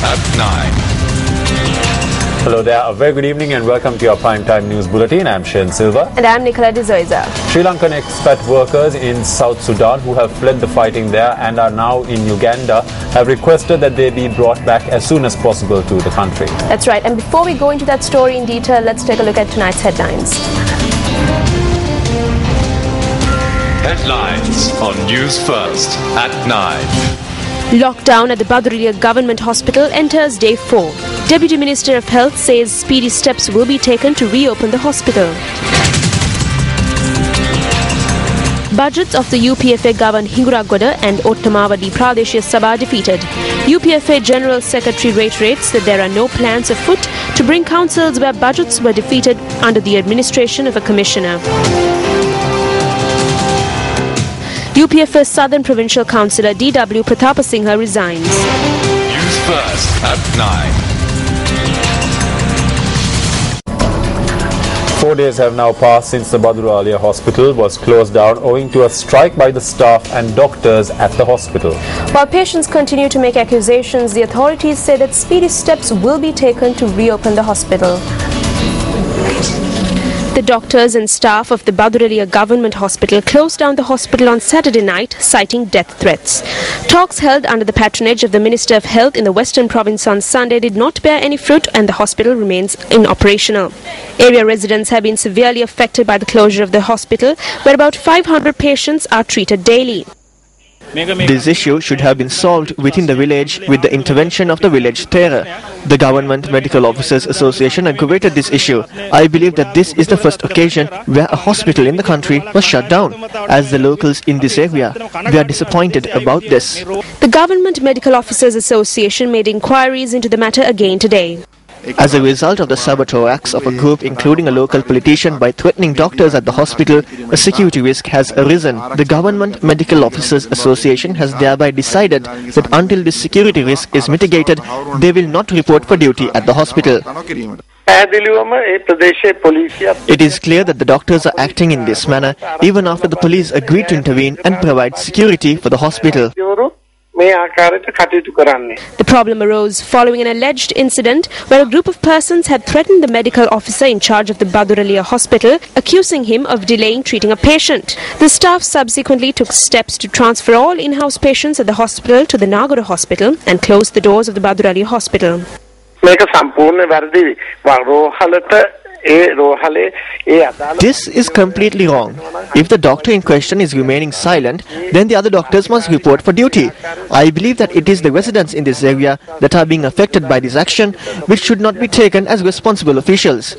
at 9. Hello there, a very good evening and welcome to your Primetime News Bulletin. I'm Shane Silva. And I'm Nicola D'Zoiza. Sri Lankan expat workers in South Sudan who have fled the fighting there and are now in Uganda have requested that they be brought back as soon as possible to the country. That's right. And before we go into that story in detail, let's take a look at tonight's headlines. Headlines on Newsfirst at 9. Lockdown at the Baduria Government Hospital enters day 4. Deputy Minister of Health says speedy steps will be taken to reopen the hospital. Budgets of the UPFA govern Hinguragoda and Ottamawadi Pradeshya Sabha defeated. UPFA General Secretary reiterates that there are no plans afoot to bring councils where budgets were defeated under the administration of a commissioner. UPFA Southern Provincial Councillor D.W. Pratapasinghe resigns. News First at 9. 4 days have now passed since the Baduralia Hospital was closed down owing to a strike by the staff and doctors at the hospital. While patients continue to make accusations, the authorities say that speedy steps will be taken to reopen the hospital. The doctors and staff of the Baduria Government Hospital closed down the hospital on Saturday night, citing death threats. Talks held under the patronage of the Minister of Health in the Western Province on Sunday did not bear any fruit and the hospital remains inoperational. Area residents have been severely affected by the closure of the hospital, where about 500 patients are treated daily. This issue should have been solved within the village with the intervention of the village Thera. The Government Medical Officers Association aggravated this issue. I believe that this is the first occasion where a hospital in the country was shut down. As the locals in this area, we are disappointed about this. The Government Medical Officers Association made inquiries into the matter again today. As a result of the saboteur acts of a group including a local politician by threatening doctors at the hospital, a security risk has arisen. The Government Medical Officers Association has thereby decided that until this security risk is mitigated, they will not report for duty at the hospital. It is clear that the doctors are acting in this manner even after the police agreed to intervene and provide security for the hospital. The problem arose following an alleged incident where a group of persons had threatened the medical officer in charge of the Baduralia hospital, accusing him of delaying treating a patient. The staff subsequently took steps to transfer all in-house patients at the hospital to the Nagara hospital and closed the doors of the Baduralia hospital. This is completely wrong. If the doctor in question is remaining silent, then the other doctors must report for duty. I believe that it is the residents in this area that are being affected by this action, which should not be taken as responsible officials.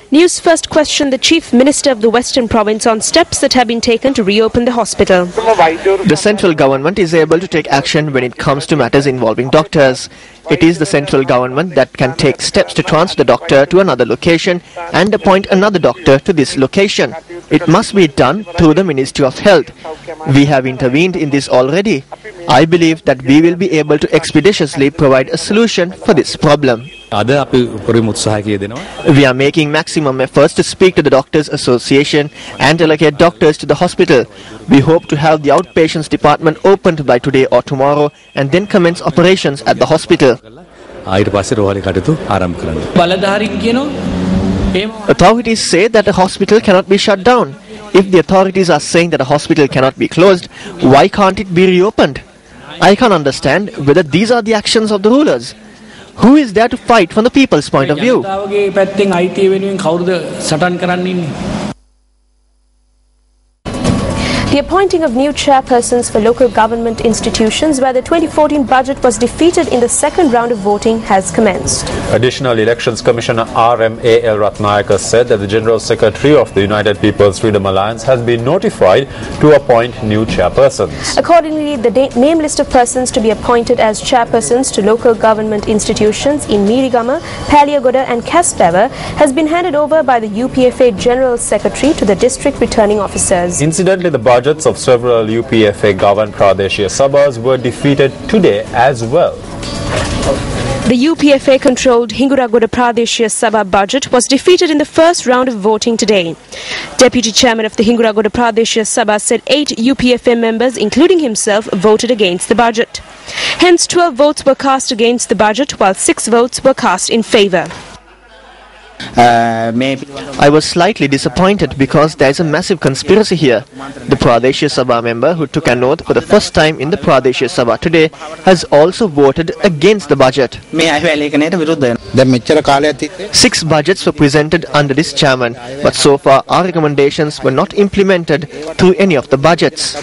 News First questioned the Chief Minister of the Western Province on steps that have been taken to reopen the hospital. The central government is able to take action when it comes to matters involving doctors. It is the central government that can take steps to transfer the doctor to another location and appoint another doctor to this location. It must be done through the Ministry of Health. We have intervened in this already. I believe that we will be able to expeditiously provide a solution for this problem. We are making maximum efforts to speak to the Doctors Association and allocate doctors to the hospital. We hope to have the outpatients department opened by today or tomorrow and then commence operations at the hospital. Authorities say that a hospital cannot be shut down. If the authorities are saying that a hospital cannot be closed, why can't it be reopened? I can't understand whether these are the actions of the rulers. Who is there to fight from the people's point of view? The appointing of new chairpersons for local government institutions where the 2014 budget was defeated in the second round of voting has commenced. Additional Elections Commissioner R.M.A.L. Ratnayaka said that the General Secretary of the United People's Freedom Alliance has been notified to appoint new chairpersons. Accordingly, the name list of persons to be appointed as chairpersons to local government institutions in Mirigama, Paliagoda and Kastava has been handed over by the UPFA General Secretary to the district returning officers. Incidentally, the budgets of several UPFA governed Pradeshya Sabhas were defeated today as well. The UPFA-controlled Hinguragoda Pradeshya Sabha budget was defeated in the first round of voting today. Deputy Chairman of the Hinguragoda Pradeshya Sabha said 8 UPFA members, including himself, voted against the budget. Hence, 12 votes were cast against the budget, while 6 votes were cast in favour. I was slightly disappointed because there is a massive conspiracy here. The Pradeshya Sabha member who took an oath for the first time in the Pradeshya Sabha today has also voted against the budget. 6 budgets were presented under this chairman, but so far our recommendations were not implemented through any of the budgets.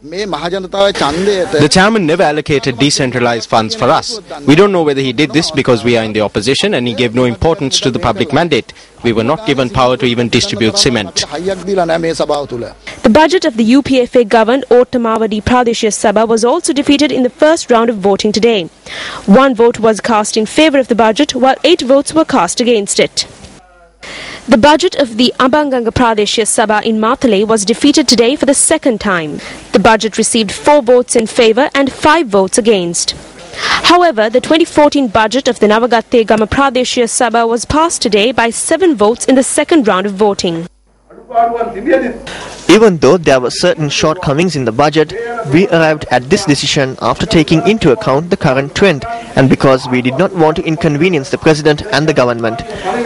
The chairman never allocated decentralized funds for us. We don't know whether he did this because we are in the opposition and he gave no importance to the public mandate. We were not given power to even distribute cement. The budget of the UPFA governed Ottamavadi Pradeshya Sabha was also defeated in the first round of voting today. 1 vote was cast in favour of the budget, while 8 votes were cast against it. The budget of the Abanganga Pradeshya Sabha in Matale was defeated today for the second time. The budget received 4 votes in favour and 5 votes against. However, the 2014 budget of the Navagatte Gama Pradeshya Sabha was passed today by 7 votes in the second round of voting. Even though there were certain shortcomings in the budget, we arrived at this decision after taking into account the current trend and because we did not want to inconvenience the President and the government.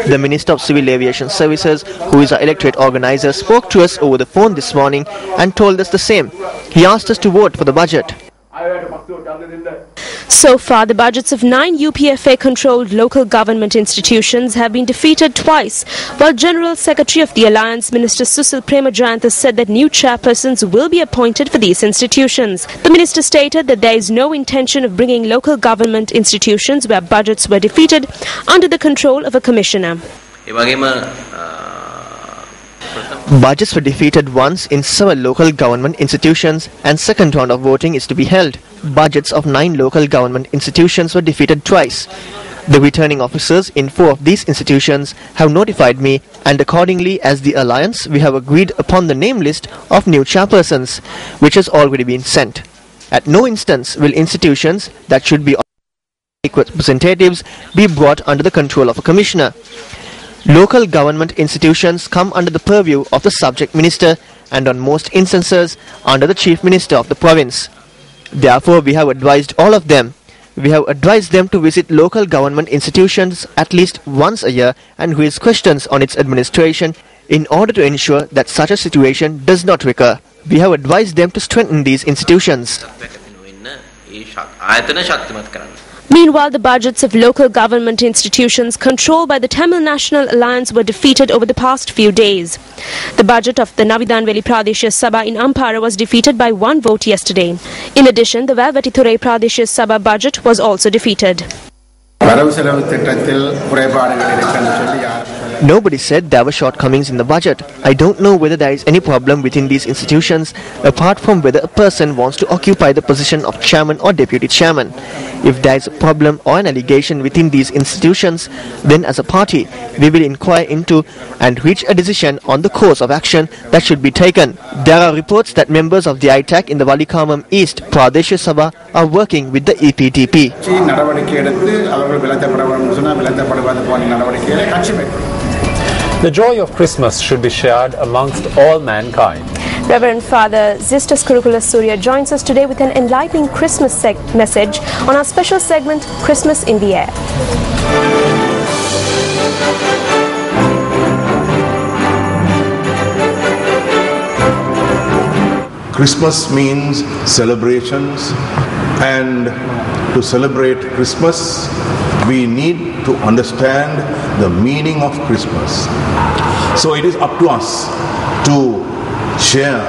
The Minister of Civil Aviation Services, who is our electorate organizer, spoke to us over the phone this morning and told us the same. He asked us to vote for the budget. So far, the budgets of 9 UPFA-controlled local government institutions have been defeated twice, while General Secretary of the Alliance, Minister Susil Premajayantha, said that new chairpersons will be appointed for these institutions. The minister stated that there is no intention of bringing local government institutions where budgets were defeated under the control of a commissioner. Budgets were defeated once in several local government institutions and second round of voting is to be held. Budgets of 9 local government institutions were defeated twice. The returning officers in 4 of these institutions have notified me, and accordingly as the alliance we have agreed upon the name list of new chairpersons, which has already been sent. At no instance will institutions that should be representatives be brought under the control of a commissioner. Local government institutions come under the purview of the subject minister and on most instances under the chief minister of the province. Therefore, we have advised all of them. We have advised them to visit local government institutions at least once a year and raise questions on its administration in order to ensure that such a situation does not recur. We have advised them to strengthen these institutions. Meanwhile, the budgets of local government institutions controlled by the Tamil National Alliance were defeated over the past few days. The budget of the Navidanveli Pradeshya Sabha in Ampara was defeated by 1 vote yesterday. In addition, the Vavatithurai Pradeshya Sabha budget was also defeated. Nobody said there were shortcomings in the budget. I don't know whether there is any problem within these institutions apart from whether a person wants to occupy the position of chairman or deputy chairman. If there is a problem or an allegation within these institutions, then as a party, we will inquire into and reach a decision on the course of action that should be taken. There are reports that members of the ITAC in the Valikamam East Pradeshya Sabha are working with the EPTP. The joy of Christmas should be shared amongst all mankind. Reverend Father Zistas Kurukulas Surya joins us today with an enlightening Christmas message on our special segment, Christmas in the Air. Christmas means celebrations, and to celebrate Christmas, we need to understand the meaning of Christmas. So it is up to us to share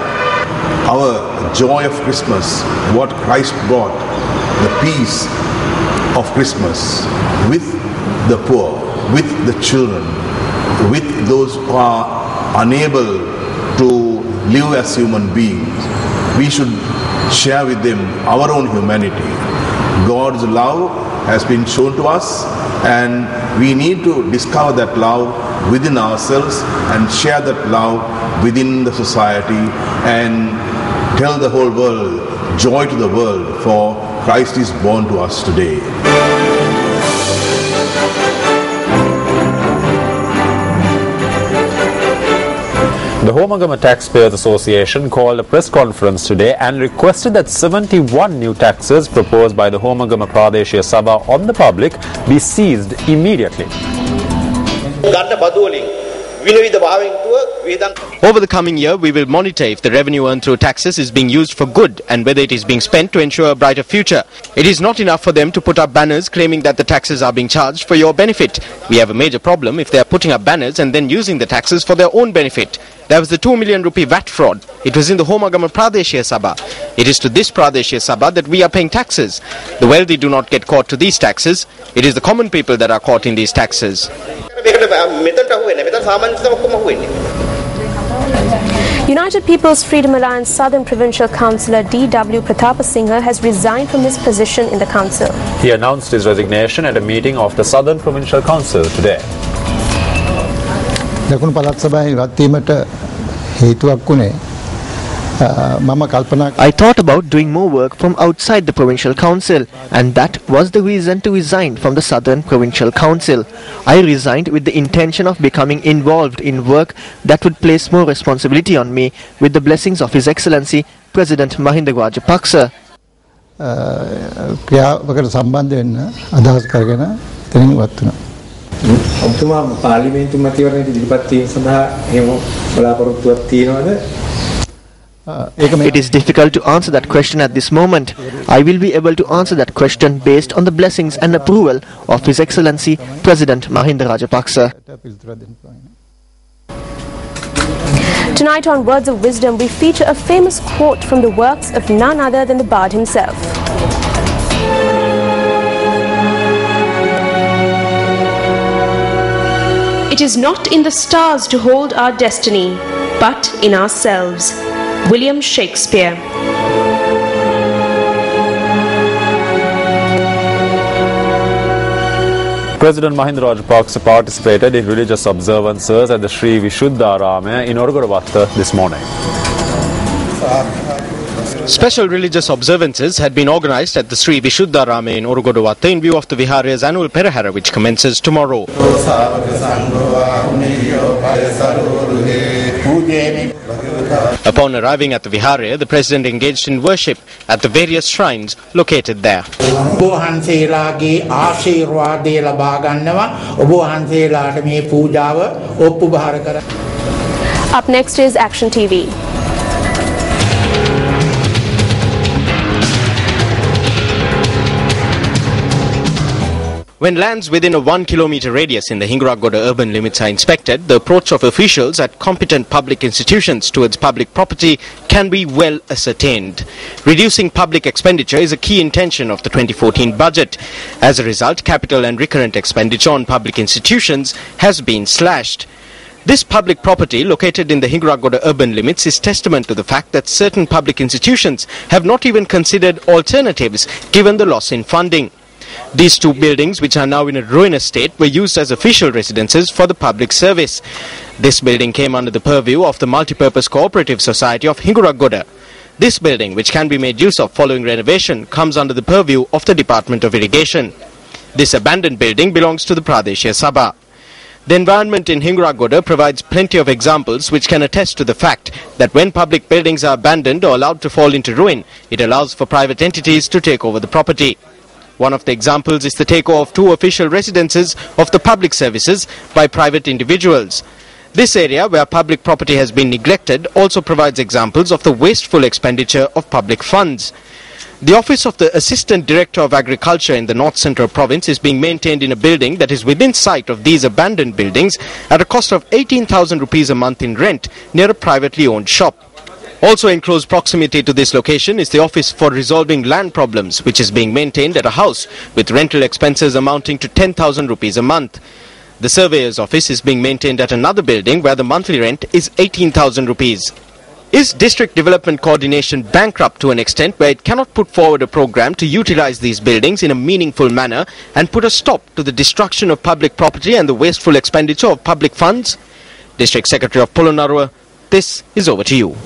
our joy of Christmas, what Christ brought, the peace of Christmas with the poor, with the children, with those who are unable to live as human beings. We should share with them our own humanity. God's love has been shown to us, and we need to discover that love within ourselves and share that love within the society and tell the whole world, joy to the world, for Christ is born to us today. The Homagama Taxpayers Association called a press conference today and requested that 71 new taxes proposed by the Homagama Pradeshiya Sabha on the public be seized immediately. Over the coming year, we will monitor if the revenue earned through taxes is being used for good and whether it is being spent to ensure a brighter future. It is not enough for them to put up banners claiming that the taxes are being charged for your benefit. We have a major problem if they are putting up banners and then using the taxes for their own benefit. There was the 2 million rupee VAT fraud. It was in the Homagama Pradeshiya Sabha. It is to this Pradeshiya Sabha that we are paying taxes. The wealthy do not get caught to these taxes. It is the common people that are caught in these taxes. United People's Freedom Alliance Southern Provincial Councillor D.W. Pratapasinghe has resigned from his position in the council. He announced his resignation at a meeting of the Southern Provincial Council today. I thought about doing more work from outside the Provincial Council, and that was the reason to resign from the Southern Provincial Council. I resigned with the intention of becoming involved in work that would place more responsibility on me, with the blessings of His Excellency President Mahinda Rajapaksa. It is difficult to answer that question at this moment. I will be able to answer that question based on the blessings and approval of His Excellency President Mahinda Rajapaksa. Tonight on Words of Wisdom, we feature a famous quote from the works of none other than the Bard himself. It is not in the stars to hold our destiny, but in ourselves. William Shakespeare. President Mahinda Rajapaksa participated in religious observances at the Sri Vishuddharama in Orgodawatta this morning. Special religious observances had been organized at the Sri Vishuddharama in Orgodawatta in view of the Viharaya's annual Perahara, which commences tomorrow. Upon arriving at the Viharaya, the President engaged in worship at the various shrines located there. Up next is Action TV. When lands within a 1 kilometer radius in the Hingaragoda urban limits are inspected, the approach of officials at competent public institutions towards public property can be well ascertained. Reducing public expenditure is a key intention of the 2014 budget. As a result, capital and recurrent expenditure on public institutions has been slashed. This public property located in the Hingaragoda urban limits is testament to the fact that certain public institutions have not even considered alternatives given the loss in funding. These two buildings, which are now in a ruinous state, were used as official residences for the public service. This building came under the purview of the Multipurpose Cooperative Society of Hingaragoda. This building, which can be made use of following renovation, comes under the purview of the Department of Irrigation. This abandoned building belongs to the Pradeshiya Sabha. The environment in Hingaragoda provides plenty of examples which can attest to the fact that when public buildings are abandoned or allowed to fall into ruin, it allows for private entities to take over the property. One of the examples is the takeover of two official residences of the public services by private individuals. This area where public property has been neglected also provides examples of the wasteful expenditure of public funds. The office of the Assistant Director of Agriculture in the North Central Province is being maintained in a building that is within sight of these abandoned buildings at a cost of 18,000 rupees a month in rent near a privately owned shop. Also in close proximity to this location is the Office for Resolving Land Problems, which is being maintained at a house with rental expenses amounting to 10,000 rupees a month. The Surveyor's Office is being maintained at another building where the monthly rent is 18,000 rupees. Is District Development Coordination bankrupt to an extent where it cannot put forward a program to utilize these buildings in a meaningful manner and put a stop to the destruction of public property and the wasteful expenditure of public funds? District Secretary of Polonnaruwa, this is over to you.